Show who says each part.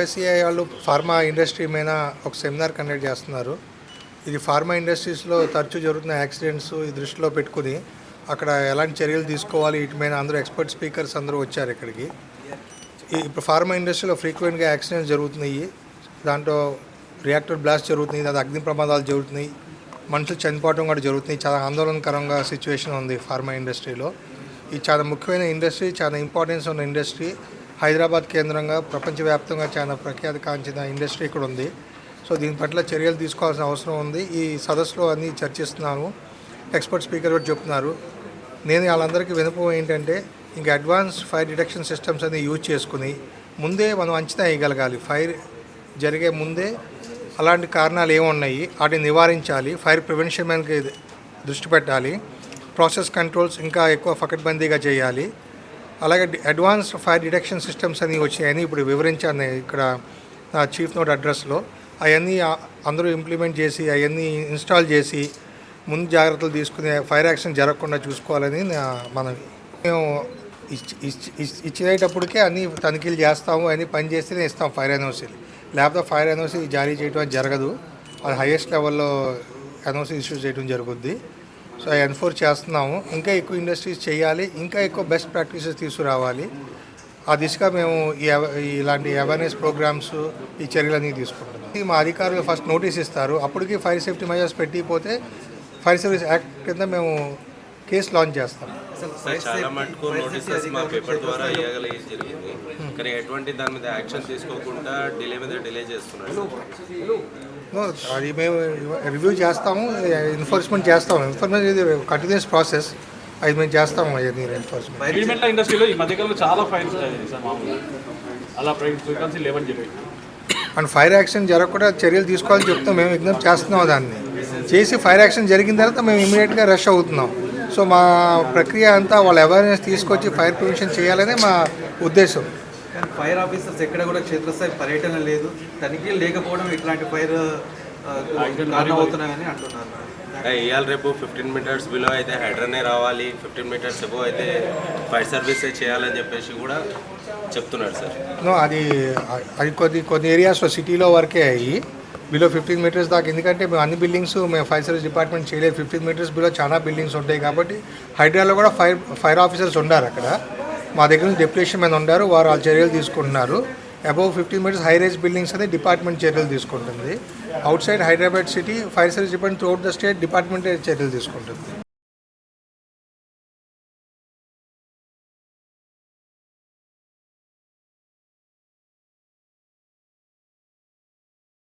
Speaker 1: ఎఫ్ఎస్సిఐ వాళ్ళు pharma industry మీద ఒక సెమినార్ కండక్ట్ చేస్తున్నారు. ఇది ఫార్మా ఇండస్ట్రీస్లో తరచూ జరుగుతున్న యాక్సిడెంట్స్ ఈ దృష్టిలో పెట్టుకుని అక్కడ ఎలాంటి చర్యలు తీసుకోవాలి వీటి మీద అందరూ ఎక్స్పర్ట్ స్పీకర్స్ అందరూ వచ్చారు ఇక్కడికి. ఇప్పుడు ఫార్మా ఇండస్ట్రీలో ఫ్రీక్వెంట్గా యాక్సిడెంట్స్ జరుగుతున్నాయి, దాంట్లో రియాక్టర్ బ్లాస్ట్ జరుగుతుంది, అది అగ్ని ప్రమాదాలు జరుగుతున్నాయి, మనుషులు చనిపోవడం కూడా జరుగుతుంది. చాలా ఆందోళనకరంగా సిచ్యువేషన్ ఉంది ఫార్మా ఇండస్ట్రీలో. ఇది చాలా ముఖ్యమైన ఇండస్ట్రీ, చాలా ఇంపార్టెన్స్ ఉన్న ఇండస్ట్రీ. హైదరాబాద్ కేంద్రంగా ప్రపంచవ్యాప్తంగా చాలా ప్రఖ్యాతి కాంచిన ఇండస్ట్రీ ఇక్కడ ఉంది. సో దీని పట్ల చర్యలు తీసుకోవాల్సిన అవసరం ఉంది. ఈ సదస్సులో అన్నీ చర్చిస్తున్నాను, ఎక్స్పర్ట్ స్పీకర్ కూడా చెప్తున్నారు. నేను వాళ్ళందరికీ వినపం ఏంటంటే ఇంకా అడ్వాన్స్ ఫైర్ డిటెక్షన్ సిస్టమ్స్ అనేది యూజ్ చేసుకుని ముందే మనం అంచనా వేయగలగాలి. ఫైర్ జరిగే ముందే అలాంటి కారణాలు ఏమున్నాయి వాటిని నివారించాలి. ఫైర్ ప్రివెన్షన్ మీదకి దృష్టి పెట్టాలి. ప్రాసెస్ కంట్రోల్స్ ఇంకా ఎక్కువ పకడ్బందీగా చేయాలి. అలాగే అడ్వాన్స్డ్ ఫైర్ డిటెక్షన్ సిస్టమ్స్ అని వచ్చాయని ఇప్పుడు వివరించాను ఇక్కడ నా చీఫ్ నోట్ అడ్రస్లో. అవన్నీ అందరూ ఇంప్లిమెంట్ చేసి అవన్నీ ఇన్స్టాల్ చేసి ముందు జాగ్రత్తలు తీసుకుని ఫైర్ యాక్సిడెంట్ జరగకుండా చూసుకోవాలని మనవి. మేము ఇచ్చేటప్పటికే అన్నీ తనిఖీలు చేస్తాము, అన్నీ పని చేస్తేనే ఇస్తాం ఫైర్ ఎన్ఓసీలు. లేకపోతే ఫైర్ ఎన్ఓసీ జారీ చేయడం జరగదు. అది హైయెస్ట్ లెవెల్లో ఎన్ఓసీ ఇష్యూ చేయడం జరుగుద్ది. సో అవి ఎన్ఫోర్స్ చేస్తున్నాము. ఇంకా ఎక్కువ ఇండస్ట్రీస్ చేయాలి, ఇంకా ఎక్కువ బెస్ట్ ప్రాక్టీసెస్ తీసుకురావాలి. ఆ దిశగా మేము ఇలాంటి అవేర్నెస్ ప్రోగ్రామ్స్ ఈ చర్యలన్నీ తీసుకుంటున్నాం. మా అధికారులు ఫస్ట్ నోటీస్ ఇస్తారు, అప్పటికి ఫైర్ సేఫ్టీ మెజర్స్ పెట్టిపోతే ఫైర్ సర్వీస్ యాక్ట్ కింద మేము కేసు లాంచ్ చేస్తాం.
Speaker 2: చాలా మటుకు నోటీసెస్ మా పేపర్ ద్వారా జరిగింది, కానీ ఎటువంటి దాని మీద యాక్షన్ తీసుకోకుండా డిలే చేస్తున్నారు.
Speaker 1: అది మేము రివ్యూ చేస్తాము, ఎన్ఫోర్స్మెంట్ చేస్తాము. ఎన్ఫోర్స్మెంట్ ఇది కంటిన్యూస్ ప్రాసెస్, అది మేము చేస్తాము. అది ఎన్ఫోర్స్మెంట్
Speaker 3: ఇండస్ట్రీలో ఈ మధ్యకాలంలో చాలా ఫైర్స్ అలా ఫ్రీక్వెన్సీ లేవని చెప్పి
Speaker 1: అండ్ ఫైర్ యాక్సిడెంట్ జరగకుండా చర్యలు తీసుకోవాలని చెప్తాం. మేము విజ్ఞప్తి చేస్తున్నాం. దాన్ని చేసి ఫైర్ యాక్సిడెంట్ జరిగిన తర్వాత మేము ఇమీడియట్గా రష్ అవుతున్నాం. సో మా ప్రక్రియ అంతా వాళ్ళ అవేర్నెస్ తీసుకొచ్చి ఫైర్ ప్రివెన్షన్ చేయాలనే మా ఉద్దేశం.
Speaker 4: కానీ ఫైర్ ఆఫీసర్స్ ఎక్కడ కూడా క్షేత్రస్థాయి పర్యటన లేదు, తనిఖీలు లేకపోవడం ఇట్లాంటి ఫైర్ కారణమవుతున్నాయని అంటున్నారు.
Speaker 2: ఇవాళ రేపు 15 మీటర్స్ బిలో అయితే హైడ్రనే రావాలి, 15 మీటర్స్ ఎబో అయితే ఫైర్ సర్వీసే చేయాలని చెప్పేసి కూడా చెప్తున్నారు సార్.
Speaker 1: అది కొన్ని ఏరియాస్లో సిటీలో వరకే అయ్యి బిలో 15 మీటర్స్ దాకా. ఎందుకంటే మేము అన్ని బిల్డింగ్స్ మేము ఫైర్ సర్వీస్ డిపార్ట్మెంట్ చేయలేదు. 15 మీటర్స్ బిలో చాలా బిల్డింగ్స్ ఉంటాయి కాబట్టి హైడ్రాలో కూడా ఫైర్ ఆఫీసర్స్ ఉన్నారు అక్కడ. మా దగ్గర నుంచి డెప్యుటేషన్ మీద ఉన్నారు, వారు ఆ చర్యలు తీసుకుంటున్నారు. Above 15 meters high rise buildings అనేది డిపార్ట్మెంట్ చర్యలు తీసుకుంటుంది. Outside Hyderabad city fire service department throughout the state department చర్యలు తీసుకుంటుంది.